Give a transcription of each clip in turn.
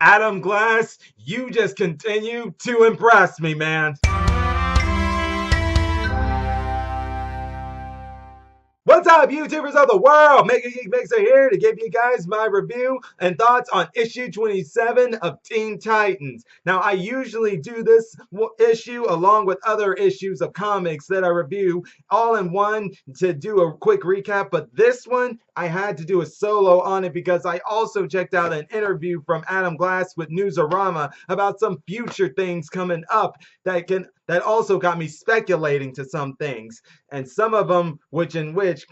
Adam Glass, you just continue to impress me, man. What's up, YouTubers of the world? MegaGeek Mixer here to give you guys my review and thoughts on issue 27 of Teen Titans. Now, I usually do this issue along with other issues of comics that I review all in one to do a quick recap, but this one I had to do a solo on it because I also checked out an interview from Adam Glass with Newsarama about some future things coming up that also got me speculating to some things, and some of them which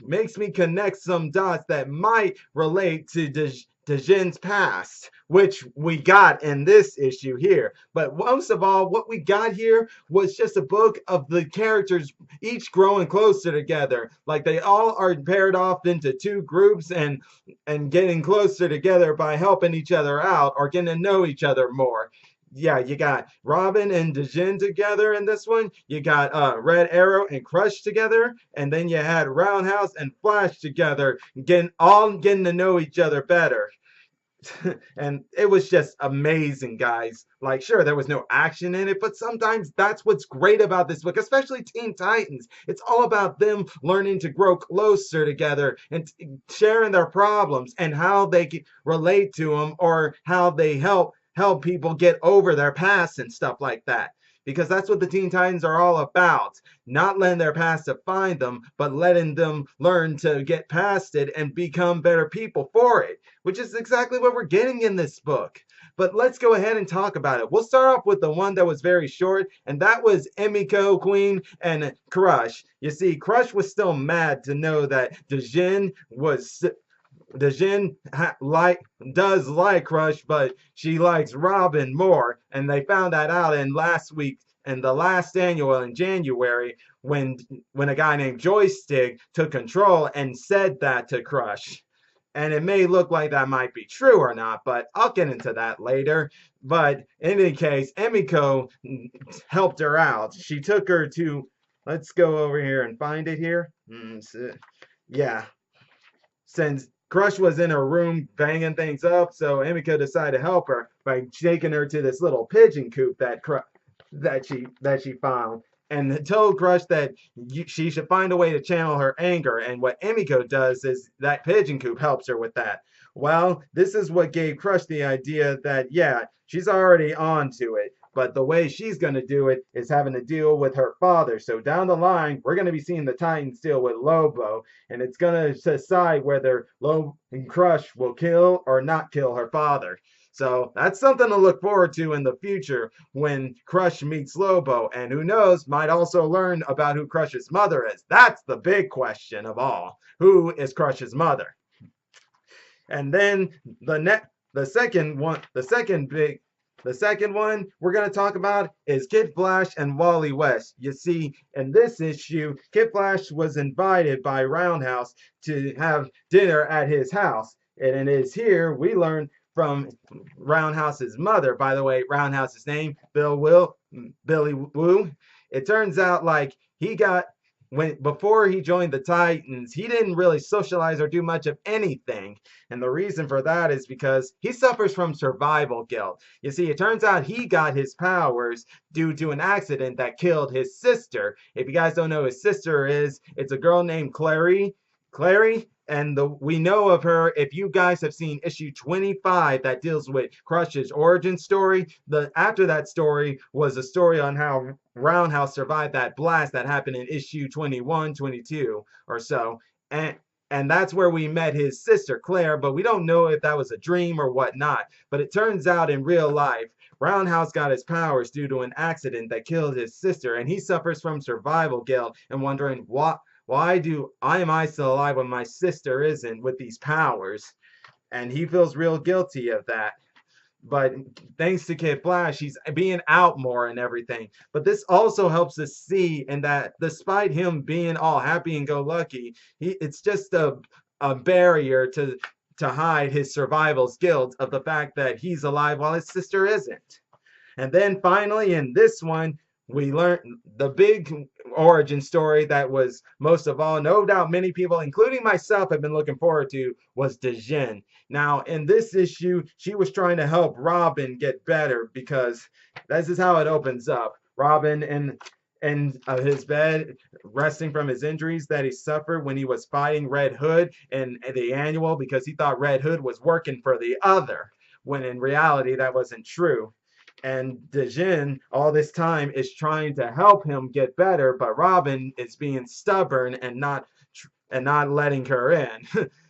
makes me connect some dots that might relate to Djinn's past, which we got in this issue here. But most of all, what we got here was just a book of the characters each growing closer together. Like they all are paired off into two groups and getting closer together by helping each other out or getting to know each other more. Yeah, you got Robin and Djinn together in this one. You got Red Arrow and Crush together, and then you had Roundhouse and Flash together, getting to know each other better. And it was just amazing, guys. Like, sure, there was no action in it, but sometimes that's what's great about this book, especially Teen Titans. It's all about them learning to grow closer together and sharing their problems and how they relate to them, or how they help people get over their past and stuff like that. Because that's what the Teen Titans are all about. Not letting their past define them, but letting them learn to get past it and become better people for it, which is exactly what we're getting in this book. But let's go ahead and talk about it. We'll start off with the one that was very short, and that was Emiko, Queen, and Crush. You see, Crush was still mad to know that Djinn was does like Crush, but she likes Robin more, and they found that out in last week in the last annual in January when a guy named Joystick took control and said that to Crush. And it may look like that might be true or not, but I'll get into that later. But in any case, Emiko helped her out. She took her to, let's go over here and find it here. Yeah, since Crush was in her room banging things up, so Emiko decided to help her by taking her to this little pigeon coop that she found, and told Crush that she should find a way to channel her anger. And what Emiko does is that pigeon coop helps her with that. Well, this is what gave Crush the idea that, yeah, she's already on to it, but the way she's going to do it is having to deal with her father. So down the line, we're going to be seeing the Titans deal with Lobo, and it's going to decide whether Lobo and Crush will kill or not kill her father. So that's something to look forward to in the future when Crush meets Lobo, and who knows, might also learn about who Crush's mother is. That's the big question of all. Who is Crush's mother? And then the second one, the second one we're going to talk about is Kid Flash and Wally West. You see, in this issue, Kid Flash was invited by Roundhouse to have dinner at his house. And it is here we learn from Roundhouse's mother. By the way, Roundhouse's name, Billy Woo. It turns out like he got before he joined the Titans, he didn't really socialize or do much of anything. And the reason for that is because he suffers from survival guilt. You see, it turns out he got his powers due to an accident that killed his sister. If you guys don't know who his sister is, it's a girl named Clary. And we know of her if you guys have seen issue 25 that deals with Crush's origin story. After that story was a story on how Roundhouse survived that blast that happened in issue 21, 22 or so. And that's where we met his sister Claire, but we don't know if that was a dream or whatnot. But it turns out in real life, Roundhouse got his powers due to an accident that killed his sister, and he suffers from survival guilt and wondering why am I still alive when my sister isn't with these powers? And he feels real guilty of that. But thanks to Kid Flash, he's being out more and everything. But this also helps us see in that despite him being all happy and go lucky, it's just a barrier to hide his survival's guilt of the fact that he's alive while his sister isn't. And then finally in this one, we learn origin story that was most of all, no doubt many people, including myself, have been looking forward to was Djinn. Now, in this issue, she was trying to help Robin get better because this is how it opens up. Robin in his bed, resting from his injuries that he suffered when he was fighting Red Hood in the annual because he thought Red Hood was working for the other, when in reality that wasn't true. And Djinn all this time is trying to help him get better, but Robin is being stubborn and not letting her in.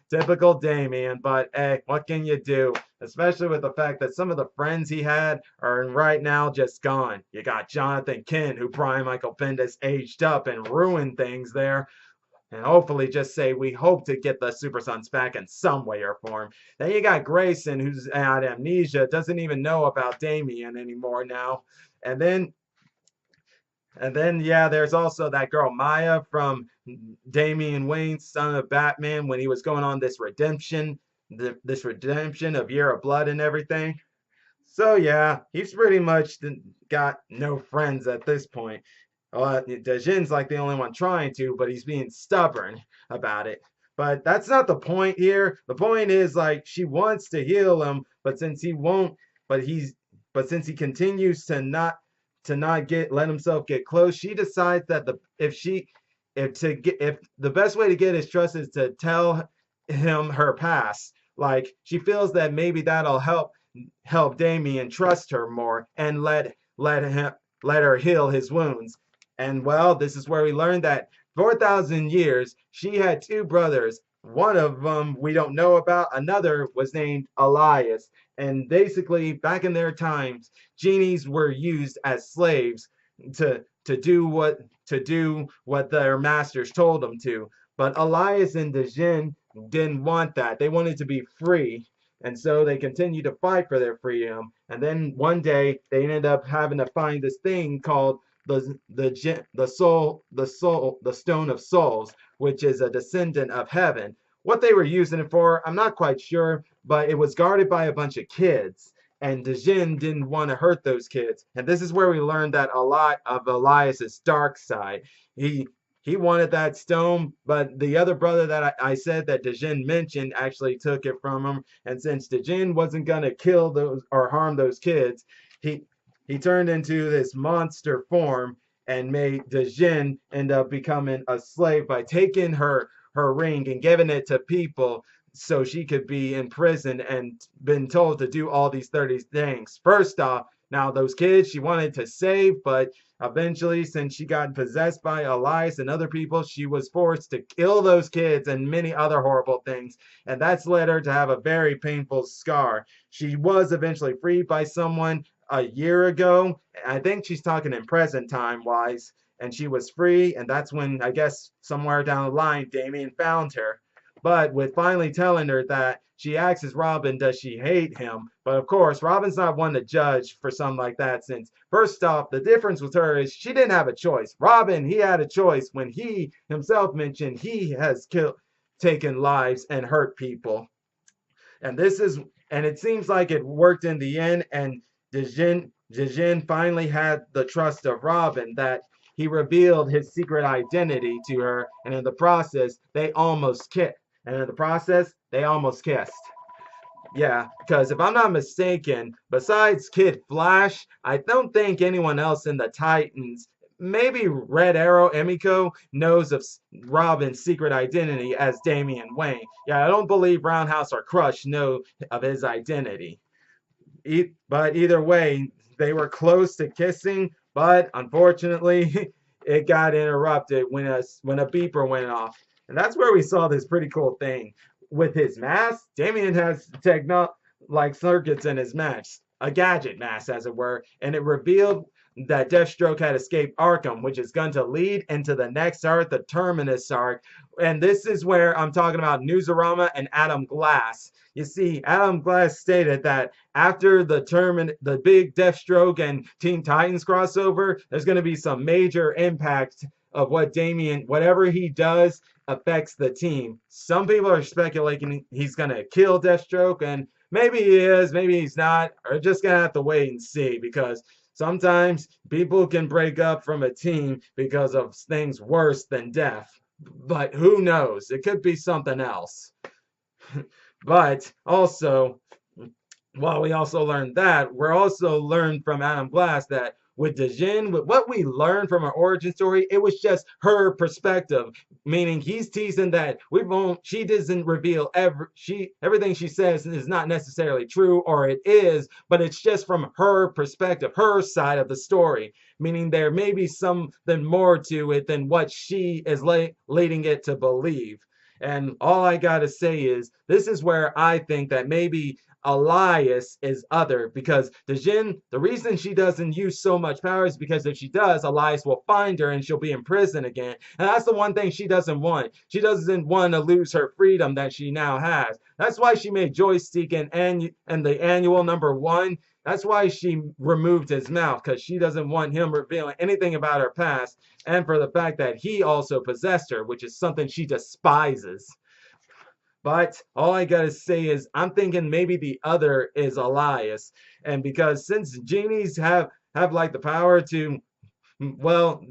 Typical Damien, but hey, what can you do? Especially with the fact that some of the friends he had are right now just gone. You got Jonathan Kent, who Brian Michael Bendis aged up and ruined things there. And hopefully just say we hope to get the Super Sons back in some way or form. Then you got Grayson, who's had amnesia, doesn't even know about Damien anymore now. And then yeah, there's also that girl Maya from Damian Wayne's Son of Batman when he was going on this redemption of Year of Blood and everything. So yeah, he's pretty much got no friends at this point. Dejin's like the only one trying to, but he's being stubborn about it. But that's not the point here. The point is like she wants to heal him, but since he won't, but since he continues to not get let himself get close, she decides that if the best way to get his trust is to tell him her past. Like she feels that maybe that'll help Damien trust her more and let her heal his wounds. And well, this is where we learned that 4,000 years she had two brothers. One of them we don't know about. Another was named Elias. And basically, back in their times, genies were used as slaves to do what their masters told them to. But Elias and the Djinn didn't want that. They wanted to be free. And so they continued to fight for their freedom. And then one day they ended up having to find this thing called the stone of souls, which is a descendant of heaven. What they were using it for, I'm not quite sure, but it was guarded by a bunch of kids. And Djinn didn't want to hurt those kids. And this is where we learned that a lot of Elias's dark side. He wanted that stone, but the other brother that I said that Djinn mentioned actually took it from him. And since Djinn wasn't gonna kill those or harm those kids, he he turned into this monster form and made Djinn end up becoming a slave by taking her ring and giving it to people so she could be in prison and been told to do all these 30 things. First off, now those kids she wanted to save, but eventually, since she got possessed by Elias and other people, she was forced to kill those kids and many other horrible things. And that's led her to have a very painful scar. She was eventually freed by someone a year ago. I think she's talking in present time wise. And she was free. And that's when, I guess, somewhere down the line, Damien found her. But with finally telling her that, she asks Robin, does she hate him? But of course, Robin's not one to judge for something like that, since first off, the difference with her is she didn't have a choice. Robin, he had a choice when he himself mentioned he has taken lives and hurt people. And it seems like it worked in the end, and Djinn finally had the trust of Robin that he revealed his secret identity to her, and in the process, they almost kissed. Yeah, because if I'm not mistaken, besides Kid Flash, I don't think anyone else in the Titans, maybe Red Arrow Emiko, knows of Robin's secret identity as Damian Wayne. Yeah, I don't believe Roundhouse or Crush know of his identity. But either way, they were close to kissing, but unfortunately, it got interrupted when a beeper went off. And that's where we saw this pretty cool thing. With his mask, Damien has like circuits in his mask, a gadget mask, as it were, and it revealed that Deathstroke had escaped Arkham, which is going to lead into the next arc, the Terminus arc. And this is where I'm talking about Newsarama and Adam Glass. You see, Adam Glass stated that after the big Deathstroke and Teen Titans crossover, there's going to be some major impact of what Damien, whatever he does, affects the team. Some people are speculating he's going to kill Deathstroke, and maybe he is, maybe he's not. We're just going to have to wait and see, because sometimes people can break up from a team because of things worse than death. But who knows? It could be something else. But also, while we also learned that, we're also learned from Adam Glass that with Djinn, with what we learned from her origin story, it was just her perspective. Meaning he's teasing that we won't she doesn't reveal everything she says is not necessarily true, or it is, but it's just from her perspective, her side of the story. Meaning there may be something more to it than what she is leading it to believe. And all I gotta say is this is where I think that maybe Elias is other, because the Djinn, the reason she doesn't use so much power is because if she does, Elias will find her and she'll be in prison again. And that's the one thing she doesn't want. She doesn't want to lose her freedom that she now has. That's why she made Joystick and the annual #1. That's why she removed his mouth, because she doesn't want him revealing anything about her past, and for the fact that he also possessed her, which is something she despises. But all I gotta say is I'm thinking maybe the other is Elias. And because since genies have like the power to, well,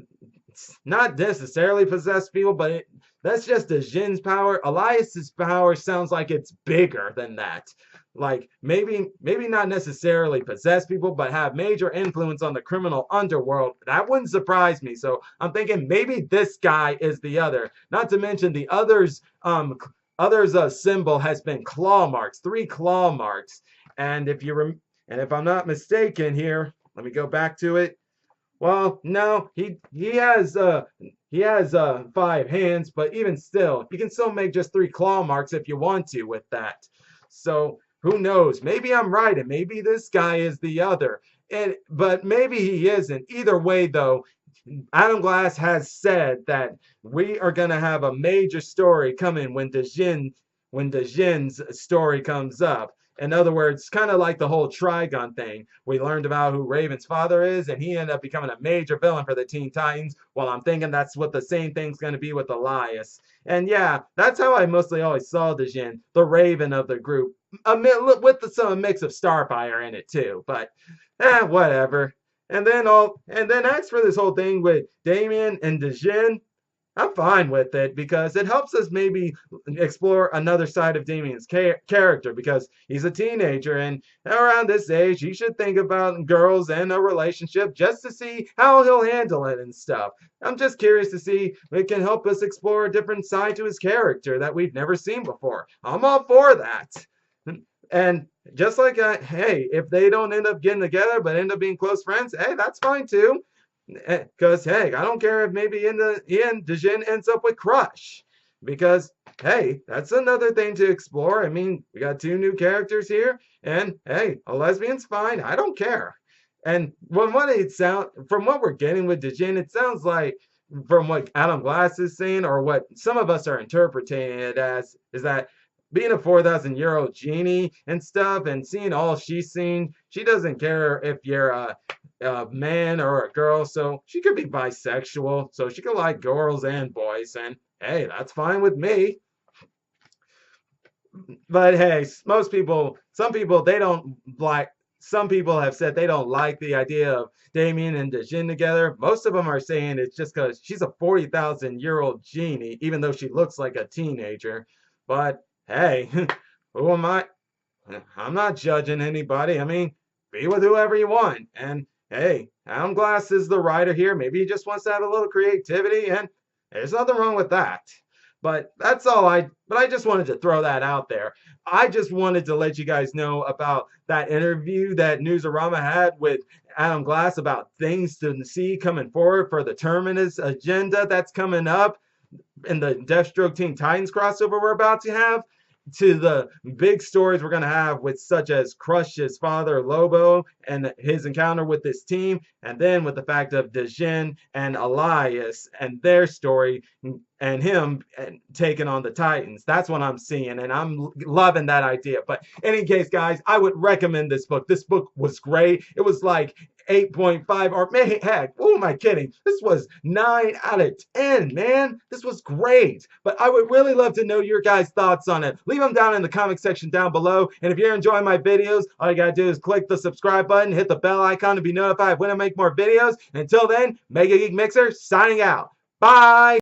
not necessarily possess people, but that's just the Jin's power. Elias's power sounds like it's bigger than that. Like maybe not necessarily possess people, but have major influence on the criminal underworld. That wouldn't surprise me. So I'm thinking maybe this guy is the other. Not to mention the others symbol has been claw marks, 3 claw marks. And if I'm not mistaken here, let me go back to it. Well, no, he has 5 hands, but even still, you can still make just 3 claw marks if you want to with that. So who knows? Maybe I'm right, and maybe this guy is the other. But maybe he isn't. Either way, though, Adam Glass has said that we are going to have a major story coming when the Jin's story comes up. In other words, kind of like the whole Trigon thing. We learned about who Raven's father is, and he ended up becoming a major villain for the Teen Titans. Well, I'm thinking that's what the same thing's going to be with Elias. And yeah, that's how I mostly always saw the Djinn, the Raven of the group, with some mix of Starfire in it too. But whatever. And then as for this whole thing with Damien and Djinn, I'm fine with it because it helps us maybe explore another side of Damien's character, because he's a teenager and around this age he should think about girls and a relationship just to see how he'll handle it and stuff. I'm just curious to see if it can help us explore a different side to his character that we've never seen before. I'm all for that. And just like, hey, if they don't end up getting together but end up being close friends, hey, that's fine too. Because, hey, I don't care if maybe in the end Djinn ends up with Crush. Because, hey, that's another thing to explore. I mean, we got 2 new characters here, and hey, a lesbian's fine. I don't care. And from what we're getting with Djinn, it sounds like from what Adam Glass is saying, or what some of us are interpreting it as, is that being a 4,000-year-old genie and stuff, and seeing all she's seen, she doesn't care if you're a man or a girl, so she could be bisexual, so she could like girls and boys, and hey, that's fine with me. But hey, some people have said they don't like the idea of Damien and Djinn together. Most of them are saying it's just because she's a 40,000-year-old genie, even though she looks like a teenager. But hey, who am I? I'm not judging anybody. I mean, be with whoever you want. And hey, Adam Glass is the writer here. Maybe he just wants to have a little creativity, and there's nothing wrong with that. But I just wanted to throw that out there. I just wanted to let you guys know about that interview that Newsarama had with Adam Glass about things to see coming forward for the Terminus agenda that's coming up in the Deathstroke Teen Titans crossover we're about to have, to the big stories we're going to have with such as Crush's father Lobo and his encounter with this team, and then with the fact of Djinn and Elias and their story and him taking on the Titans. That's what I'm seeing, and I'm loving that idea. But in any case, guys, I would recommend this book. This book was great. It was like 8.5, or heck, who am I kidding? This was 9 out of 10, man. This was great. But I would really love to know your guys' thoughts on it. Leave them down in the comment section down below. And if you're enjoying my videos, all you gotta do is click the subscribe button, hit the bell icon to be notified when I make more videos. And until then, Mega Geek Mixer signing out. Bye.